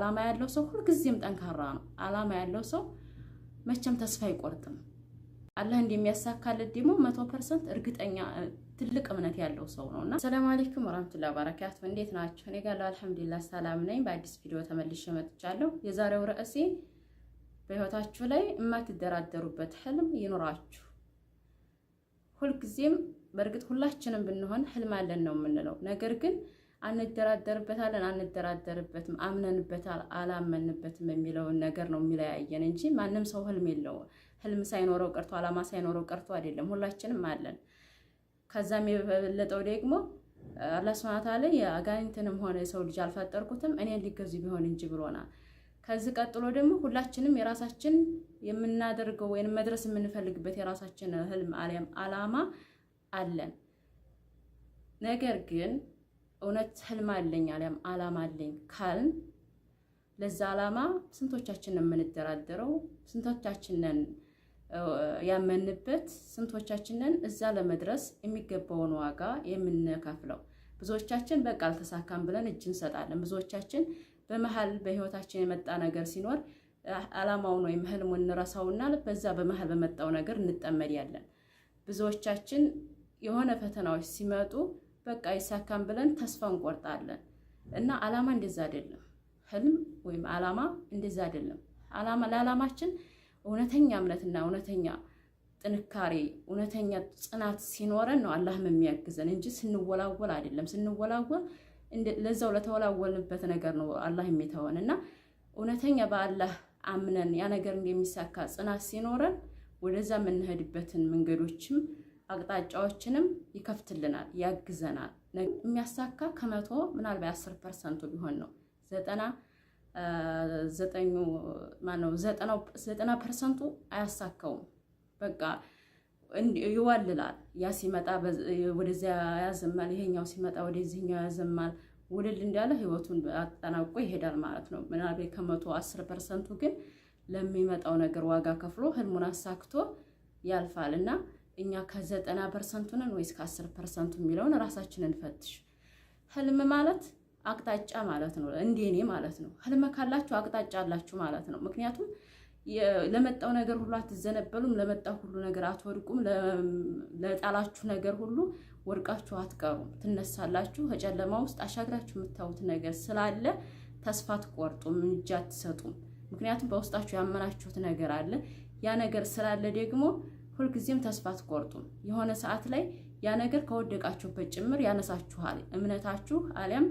አላማ ያለው ሰው ሁልጊዜም ጠንካራ ነው። አላማ ያለው ሰው መቼም ተስፋ አይቆርጥም። አላህ እንደሚያሳካለት ደግሞ 100% እርግጠኛ ትልቅ እምነት ያለው ሰው ነውና። ሰላም አለይኩም ወራህመቱላሂ ወበረካቱ። እንዴት ናችሁ? እኔ ጋር አልሐምዱሊላህ ሰላም ነኝ። በአዲስ ቪዲዮ ተመልሼ መጥቻለሁ። የዛሬው ርዕሴ በህይወታችሁ ላይ የማትደራደሩበት ህልም ይኖራችሁ። ሁልጊዜም በእርግጥ ሁላችንም ብንሆን ህልም አለን ነው የምንለው። ነገር ግን አንደራደርበትም፣ አምነንበታል፣ አላመንበትም የሚለውን ነገር ነው የሚለያየን እንጂ ማንም ሰው ህልም የለውም። ህልም ሳይኖረው ቀርቶ አላማ ሳይኖረው ቀርቶ አይደለም። ሁላችንም አለን። ከዛም የበለጠው ደግሞ አላህ ሱብሓነሁ ወተዓላ የአጋንንትንም ሆነ የሰው ልጅ አልፈጠርኩትም እኔን ሊገዙ ቢሆን እንጂ ብሎናል። ከዚህ ቀጥሎ ደግሞ ሁላችንም የራሳችን የምናደርገው ወይንም መድረስ የምንፈልግበት የራሳችን ህልም አለም አላማ አለን። ነገር ግን እውነት ህልም አለኝ አለም አላማ አለኝ ካልን ለዛ አላማ ስንቶቻችንን የምንደራደረው፣ ስንቶቻችንን ያመንበት፣ ስንቶቻችንን እዛ ለመድረስ የሚገባውን ዋጋ የምንከፍለው። ብዙዎቻችን በቃ አልተሳካም ብለን እጅ እንሰጣለን። ብዙዎቻችን በመሃል በህይወታችን የመጣ ነገር ሲኖር አላማውን ወይም ህልሙን እንረሳውና በዛ በመሃል በመጣው ነገር እንጠመዳለን። ብዙዎቻችን የሆነ ፈተናዎች ሲመጡ በቃ ይሳካም ብለን ተስፋ እንቆርጣለን። እና አላማ እንደዛ አይደለም። ህልም ወይም አላማ እንደዛ አይደለም። አላማ ለአላማችን እውነተኛ እምነትና እውነተኛ ጥንካሬ፣ እውነተኛ ጽናት ሲኖረን ነው አላህም የሚያግዘን እንጂ ስንወላወል አይደለም። ስንወላወል ለዛው ለተወላወልንበት ነገር ነው አላህ የሚተወን። እና እውነተኛ በአላህ አምነን ያ ነገር እንደሚሳካ ጽናት ሲኖረን ወደዛ የምንሄድበትን መንገዶችም አቅጣጫዎችንም ይከፍትልናል፣ ያግዘናል። የሚያሳካ ከመቶ ምናልባት 10% ቢሆን ነው 90% አያሳካውም። በቃ ይዋልላል። ያ ሲመጣ ወደዚያ ያዘማል፣ ይሄኛው ሲመጣ ወደዚህኛው ያዘማል። ውልል እንዳለ ህይወቱን አጠናቆ ይሄዳል ማለት ነው። ምናልባት ከመቶ 10% ግን ለሚመጣው ነገር ዋጋ ከፍሎ ህልሙን አሳክቶ ያልፋል። እና እኛ ከ90% ነን ወይስ ከ10% የሚለውን ራሳችንን ፈትሽ። ህልም ማለት አቅጣጫ ማለት ነው፣ እንደኔ ማለት ነው። ህልም ካላችሁ አቅጣጫ አላችሁ ማለት ነው። ምክንያቱም ለመጣው ነገር ሁሉ አትዘነበሉም፣ ለመጣው ሁሉ ነገር አትወድቁም፣ ለጣላችሁ ነገር ሁሉ ወድቃችሁ አትቀሩም፣ ትነሳላችሁ። ከጨለማ ውስጥ አሻግራችሁ የምታዩት ነገር ስላለ ተስፋ አትቆርጡም፣ እጅ አትሰጡም። ምክንያቱም በውስጣችሁ ያመናችሁት ነገር አለ። ያ ነገር ስላለ ደግሞ ሁልጊዜም ተስፋ አትቆርጡም። የሆነ ሰዓት ላይ ያ ነገር ከወደቃችሁበት ጭምር ያነሳችኋል። እምነታችሁ አሊያም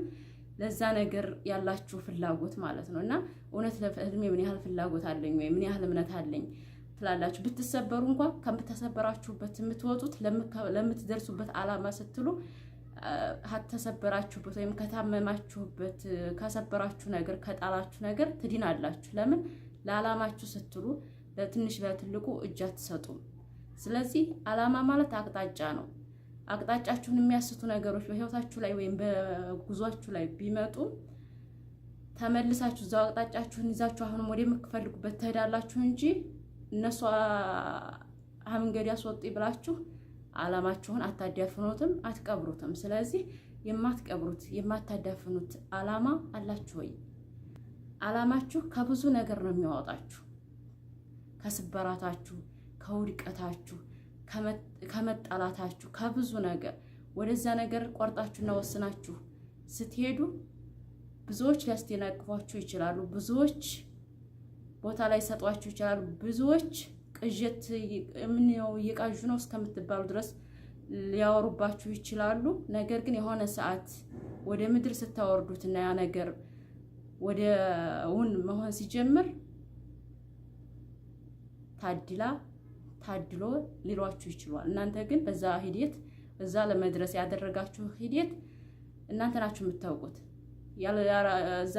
ለዛ ነገር ያላችሁ ፍላጎት ማለት ነው። እና እውነት ለህልሜ ምን ያህል ፍላጎት አለኝ ወይ ምን ያህል እምነት አለኝ ትላላችሁ። ብትሰበሩ እንኳን ከምትሰበራችሁበት የምትወጡት ለምትደርሱበት አላማ ስትሉ ከተሰበራችሁበት ወይም ከታመማችሁበት ከሰበራችሁ ነገር ከጣላችሁ ነገር ትድናላችሁ። ለምን? ለአላማችሁ ስትሉ ለትንሽ ለትልቁ እጅ አትሰጡም። ስለዚህ አላማ ማለት አቅጣጫ ነው። አቅጣጫችሁን የሚያስቱ ነገሮች በህይወታችሁ ላይ ወይም በጉዟችሁ ላይ ቢመጡ ተመልሳችሁ እዛው አቅጣጫችሁን ይዛችሁ አሁንም ወደምትፈልጉበት ትሄዳላችሁ እንጂ እነሱ መንገድ ያስወጡ ብላችሁ አላማችሁን አታዳፍኑትም፣ አትቀብሩትም። ስለዚህ የማትቀብሩት የማታዳፍኑት አላማ አላችሁ ወይ? አላማችሁ ከብዙ ነገር ነው የሚያወጣችሁ። ከስበራታችሁ፣ ከውድቀታችሁ፣ ከመጣላታችሁ፣ ከብዙ ነገር ወደዛ ነገር ቆርጣችሁና ወስናችሁ ስትሄዱ ብዙዎች ሊያስደናቅፏችሁ ይችላሉ። ብዙዎች ቦታ ላይ ሰጧችሁ ይችላሉ። ብዙዎች ቅዠት ምን ነው እየቃዡ ነው እስከምትባሉ ድረስ ሊያወሩባችሁ ይችላሉ። ነገር ግን የሆነ ሰዓት ወደ ምድር ስታወርዱትና ያ ነገር ወደ እውን መሆን ሲጀምር ታድሎ ሊሏችሁ ይችላል። እናንተ ግን በዛ ሂደት እዛ ለመድረስ ያደረጋችሁ ሂደት እናንተ ናችሁ የምታውቁት። እዛ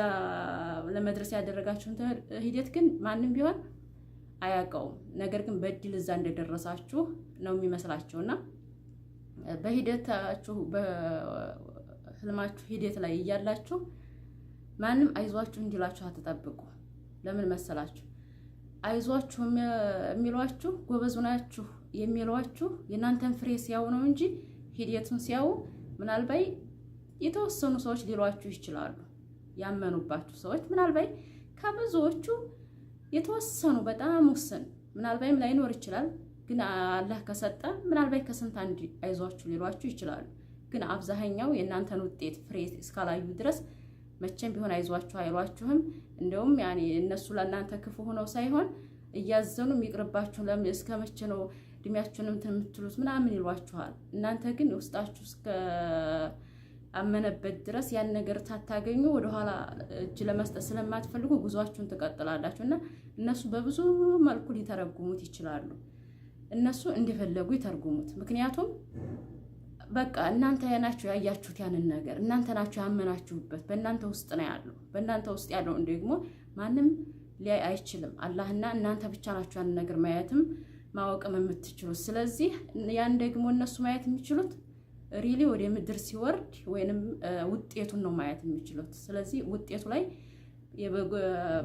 ለመድረስ ያደረጋችሁን ሂደት ግን ማንም ቢሆን አያውቀውም። ነገር ግን በእድል እዛ እንደደረሳችሁ ነው የሚመስላችሁና በሂደታችሁ በህልማችሁ ሂደት ላይ እያላችሁ ማንም አይዟችሁ እንዲላችሁ አትጠብቁ። ለምን መሰላችሁ? አይዟችሁ የሚሏችሁ ጎበዝ ናችሁ የሚሏችሁ የእናንተን ፍሬ ሲያዩ ነው እንጂ ሂደቱን ሲያዩ ምናልባት የተወሰኑ ሰዎች ሊሏችሁ ይችላሉ። ያመኑባችሁ ሰዎች ምናልባት ከብዙዎቹ የተወሰኑ በጣም ውስን ምናልባትም ላይኖር ይችላል። ግን አላህ ከሰጠ ምናልባት ከስንት አንድ አይዟችሁ ሊሏችሁ ይችላሉ። ግን አብዛኛው የእናንተን ውጤት ፍሬ እስካላዩ ድረስ መቼም ቢሆን አይዟችሁ አይሏችሁም። እንደውም ያኔ እነሱ ለእናንተ ክፉ ሆነው ሳይሆን እያዘኑ ይቅርባችሁ ለምን እስከ መቼ ነው እድሜያችሁንም የምትሉት ምናምን ይሏችኋል። እናንተ ግን ውስጣችሁ እስከ አመነበት ድረስ ያን ነገር ታታገኙ ወደኋላ እጅ ለመስጠት ስለማትፈልጉ ጉዟችሁን ትቀጥላላችሁ። እና እነሱ በብዙ መልኩ ሊተረጉሙት ይችላሉ። እነሱ እንደፈለጉ ይተርጉሙት። ምክንያቱም በቃ እናንተ ናችሁ ያያችሁት ያንን ነገር፣ እናንተ ናችሁ ያመናችሁበት፣ በእናንተ ውስጥ ነው ያለው። በእናንተ ውስጥ ያለውን ደግሞ ማንም ሊያይ አይችልም። አላህና እናንተ ብቻ ናችሁ ያንን ነገር ማየትም ማወቅም የምትችሉት። ስለዚህ ያን ደግሞ እነሱ ማየት የሚችሉት ሪሊ ወደ ምድር ሲወርድ ወይንም ውጤቱን ነው ማየት የሚችሉት። ስለዚህ ውጤቱ ላይ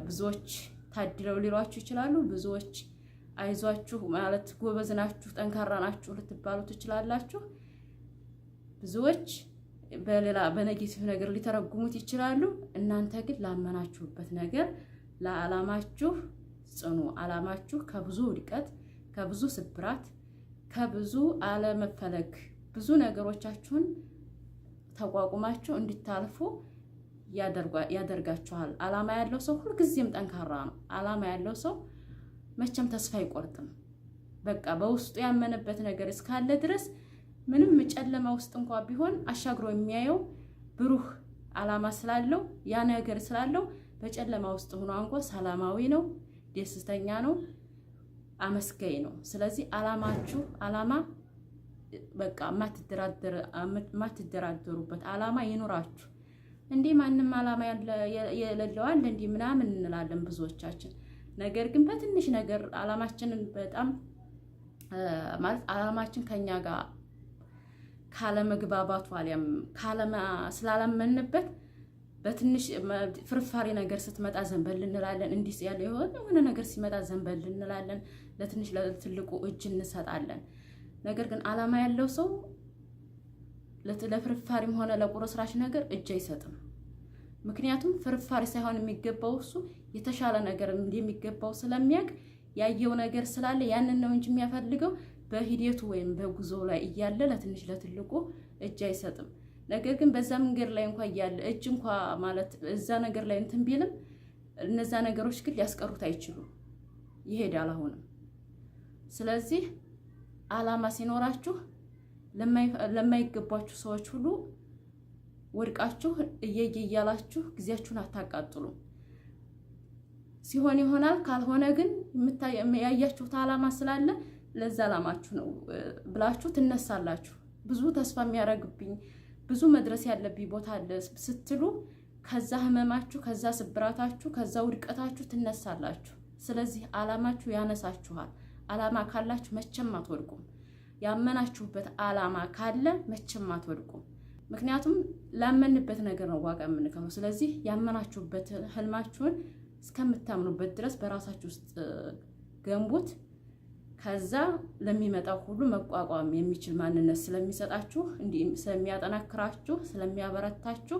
ብዙዎች ታድለው ሊሏችሁ ይችላሉ። ብዙዎች አይዟችሁ ማለት ጎበዝ ናችሁ፣ ጠንካራ ናችሁ ልትባሉ ትችላላችሁ። ብዙዎች በሌላ በኔጌቲቭ ነገር ሊተረጉሙት ይችላሉ። እናንተ ግን ላመናችሁበት ነገር ለዓላማችሁ ጽኑ። ዓላማችሁ ከብዙ ውድቀት፣ ከብዙ ስብራት፣ ከብዙ አለመፈለግ ብዙ ነገሮቻችሁን ተቋቁማችሁ እንድታልፉ ያደርጋችኋል። ዓላማ ያለው ሰው ሁልጊዜም ጠንካራ ነው። ዓላማ ያለው ሰው መቼም ተስፋ አይቆርጥም። በቃ በውስጡ ያመነበት ነገር እስካለ ድረስ ምንም ጨለማ ውስጥ እንኳን ቢሆን አሻግሮ የሚያየው ብሩህ ዓላማ ስላለው ያ ነገር ስላለው በጨለማ ውስጥ ሆኖ እንኳን ሰላማዊ ነው፣ ደስተኛ ነው፣ አመስጋኝ ነው። ስለዚህ ዓላማ በቃ ማትደራደሩበት ዓላማ ይኖራችሁ። እንዲህ ማንም ዓላማ የሌለው አለ እንዲህ ምናምን እንላለን ብዙዎቻችን። ነገር ግን በትንሽ ነገር ዓላማችንን በጣም ማለት ዓላማችን ከኛ ጋር ካለመግባባቱ አሊያም ስላላመንበት በትንሽ ፍርፋሪ ነገር ስትመጣ ዘንበል እንላለን። እንዲህ ያለ የሆነ ነገር ሲመጣ ዘንበል እንላለን። ለትንሽ ለትልቁ እጅ እንሰጣለን። ነገር ግን ዓላማ ያለው ሰው ለፍርፋሪም ሆነ ለቁርስራሽ ነገር እጅ አይሰጥም። ምክንያቱም ፍርፋሪ ሳይሆን የሚገባው እሱ የተሻለ ነገር እንደሚገባው ስለሚያውቅ ያየው ነገር ስላለ ያንን ነው እንጂ የሚያፈልገው በሂደቱ ወይም በጉዞ ላይ እያለ ለትንሽ ለትልቁ እጅ አይሰጥም። ነገር ግን በዛ መንገድ ላይ እንኳን እያለ እጅ እንኳን ማለት እዛ ነገር ላይ እንትን ቢልም እነዛ ነገሮች ግን ሊያስቀሩት አይችሉም። ይሄዳል አሁንም። ስለዚህ ዓላማ ሲኖራችሁ ለማይገባችሁ ሰዎች ሁሉ ወድቃችሁ እያላችሁ ጊዜያችሁን አታቃጥሉ። ሲሆን ይሆናል፣ ካልሆነ ግን ያያችሁት ዓላማ ስላለ ለዛ ዓላማችሁ ነው ብላችሁ ትነሳላችሁ። ብዙ ተስፋ የሚያደርግብኝ ብዙ መድረስ ያለብኝ ቦታ አለ ስትሉ ከዛ ህመማችሁ፣ ከዛ ስብራታችሁ፣ ከዛ ውድቀታችሁ ትነሳላችሁ። ስለዚህ ዓላማችሁ ያነሳችኋል። ዓላማ ካላችሁ መቼም አትወድቁም። ያመናችሁበት ዓላማ ካለ መቼም አትወድቁም። ምክንያቱም ላመንበት ነገር ነው ዋጋ የምንከፍለው። ስለዚህ ያመናችሁበት ህልማችሁን እስከምታምኑበት ድረስ በራሳችሁ ውስጥ ገንቡት። ከዛ ለሚመጣው ሁሉ መቋቋም የሚችል ማንነት ስለሚሰጣችሁ፣ እንዲህ ስለሚያጠናክራችሁ፣ ስለሚያበረታችሁ፣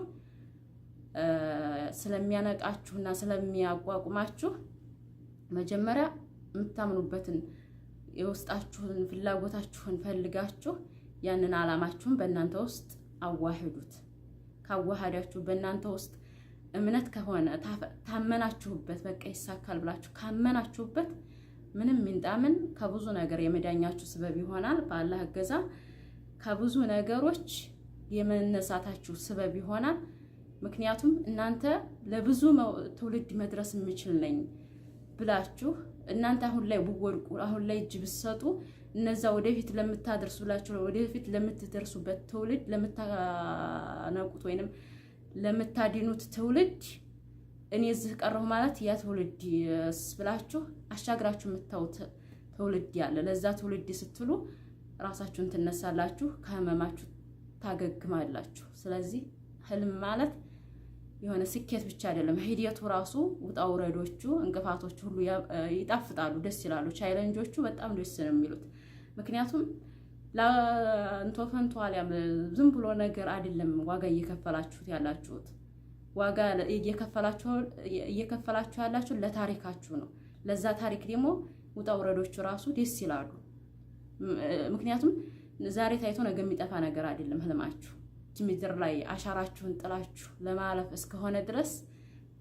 ስለሚያነቃችሁና ስለሚያቋቁማችሁ መጀመሪያ የምታምኑበትን የውስጣችሁን ፍላጎታችሁን ፈልጋችሁ ያንን ዓላማችሁን በእናንተ ውስጥ አዋህዱት። ካዋሃዳችሁ በእናንተ ውስጥ እምነት ከሆነ ታመናችሁበት፣ በቃ ይሳካል ብላችሁ ካመናችሁበት ምንም ምንጣምን ከብዙ ነገር የመዳኛችሁ ስበብ ይሆናል። በአላህ እገዛ ከብዙ ነገሮች የመነሳታችሁ ስበብ ይሆናል። ምክንያቱም እናንተ ለብዙ ትውልድ መድረስ የምችል ነኝ ብላችሁ እናንተ አሁን ላይ ብወድቁ አሁን ላይ እጅ ብትሰጡ እነዛ ወደፊት ለምታደርሱላችሁ ወደፊት ለምትደርሱበት ትውልድ ለምታነቁት ወይንም ለምታድኑት ትውልድ እኔ እዚህ ቀረሁ ማለት ያ ትውልድ ብላችሁ አሻግራችሁ የምታዩት ትውልድ ያለ ለዛ ትውልድ ስትሉ ራሳችሁን ትነሳላችሁ፣ ከህመማችሁ ታገግማላችሁ። ስለዚህ ህልም ማለት የሆነ ስኬት ብቻ አይደለም። ሂደቱ ራሱ ውጣ ውረዶቹ፣ እንቅፋቶቹ ሁሉ ይጣፍጣሉ፣ ደስ ይላሉ። ቻሌንጆቹ በጣም ደስ ነው የሚሉት። ምክንያቱም ለእንቶ ፈንቶ አሊያም ዝም ብሎ ነገር አይደለም ዋጋ እየከፈላችሁት ያላችሁት። ዋጋ እየከፈላችሁ ያላችሁ ለታሪካችሁ ነው። ለዛ ታሪክ ደግሞ ውጣ ውረዶቹ ራሱ ደስ ይላሉ። ምክንያቱም ዛሬ ታይቶ ነገ የሚጠፋ ነገር አይደለም ህልማችሁ። ምድር ላይ አሻራችሁን ጥላችሁ ለማለፍ እስከሆነ ድረስ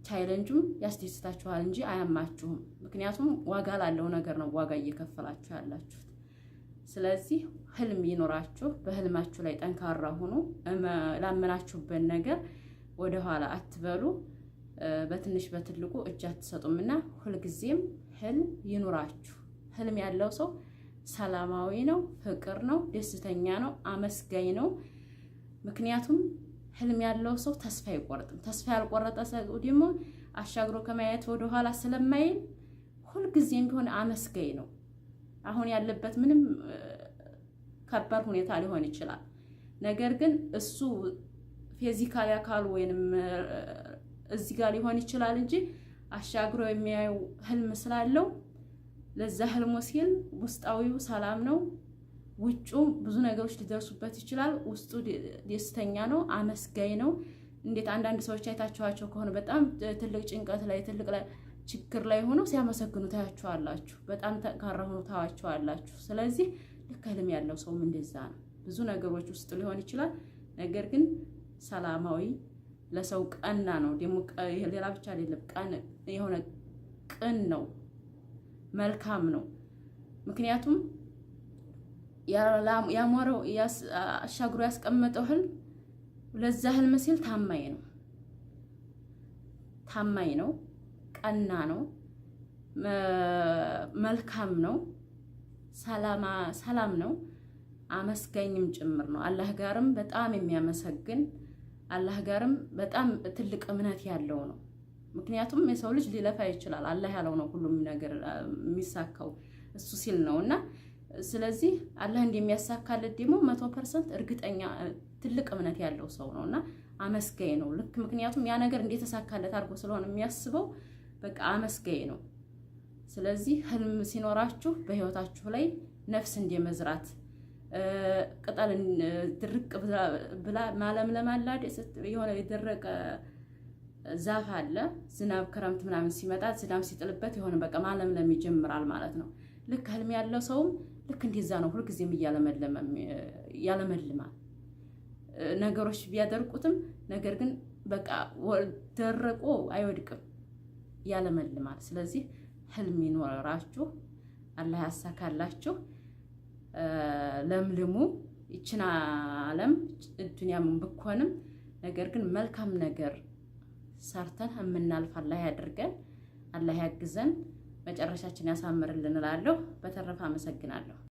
ቻሌንጁም ያስደስታችኋል እንጂ አያማችሁም። ምክንያቱም ዋጋ ላለው ነገር ነው ዋጋ እየከፈላችሁ ያላችሁት። ስለዚህ ህልም ይኖራችሁ፣ በህልማችሁ ላይ ጠንካራ ሁኑ። ላመናችሁበት ነገር ወደኋላ አትበሉ። በትንሽ በትልቁ እጅ አትሰጡምና ሁልጊዜም ህልም ይኑራችሁ። ህልም ያለው ሰው ሰላማዊ ነው፣ ፍቅር ነው፣ ደስተኛ ነው፣ አመስጋኝ ነው። ምክንያቱም ህልም ያለው ሰው ተስፋ አይቆርጥም። ተስፋ ያልቆረጠ ሰው ደግሞ አሻግሮ ከማየት ወደኋላ ስለማይል ሁልጊዜም ቢሆን አመስጋኝ ነው። አሁን ያለበት ምንም ከባድ ሁኔታ ሊሆን ይችላል። ነገር ግን እሱ ፊዚካሊ አካሉ ወይንም እዚህ ጋር ሊሆን ይችላል እንጂ አሻግሮ የሚያየው ህልም ስላለው ለዛ ህልሙ ሲል ውስጣዊው ሰላም ነው። ውጩ ብዙ ነገሮች ሊደርሱበት ይችላል። ውስጡ ደስተኛ ነው፣ አመስጋኝ ነው። እንዴት አንዳንድ ሰዎች አይታችኋቸው ከሆነ በጣም ትልቅ ጭንቀት ላይ ትልቅ ችግር ላይ ሆነው ሲያመሰግኑ ታያቸዋላችሁ። በጣም ጠንካራ ሆነው ታያቸዋላችሁ። ስለዚህ ልክ ህልም ያለው ሰውም እንደዛ ነው። ብዙ ነገሮች ውስጥ ሊሆን ይችላል። ነገር ግን ሰላማዊ ለሰው ቀና ነው። ደግሞ ሌላ ብቻ አይደለም፣ ቀን የሆነ ቅን ነው፣ መልካም ነው። ምክንያቱም ያሞረው አሻግሮ ያስቀመጠው ህልም ለዛ ህልም ሲል ታማኝ ነው፣ ቀና ነው፣ መልካም ነው፣ ሰላም ነው፣ አመስጋኝም ጭምር ነው። አላህ ጋርም በጣም የሚያመሰግን አላህ ጋርም በጣም ትልቅ እምነት ያለው ነው። ምክንያቱም የሰው ልጅ ሊለፋ ይችላል። አላህ ያለው ነው ሁሉም ነገር የሚሳካው እሱ ሲል ነውና ስለዚህ አላህ እንደሚያሳካለት ደግሞ 100% እርግጠኛ ትልቅ እምነት ያለው ሰው ነውና አመስጋኝ ነው። ልክ ምክንያቱም ያ ነገር እንደተሳካለት አድርጎ ስለሆነ የሚያስበው በቃ አመስጋኝ ነው። ስለዚህ ህልም ሲኖራችሁ በህይወታችሁ ላይ ነፍስ እንደመዝራት ቅጠል ድርቅ ብላ ማለምለም አለ። የሆነ የደረቀ ዛፍ አለ። ዝናብ ክረምት ምናምን ሲመጣ ዝናብ ሲጥልበት የሆነ በቃ ማለምለም ይጀምራል ማለት ነው። ልክ ህልም ያለው ሰውም ልክ እንደዛ ነው። ሁልጊዜም ያለመልማል። ነገሮች ቢያደርቁትም ነገር ግን በቃ ደረቆ አይወድቅም፣ ያለመልማል። ስለዚህ ህልም ይኖራችሁ፣ አላህ ያሳካላችሁ። ለምልሙ ይችን ዓለም ዱንያም ብኮንም ነገር ግን መልካም ነገር ሰርተን የምናልፍ አላህ ያድርገን፣ አላህ ያግዘን፣ መጨረሻችን ያሳምርልን እላለሁ። በተረፈ አመሰግናለሁ።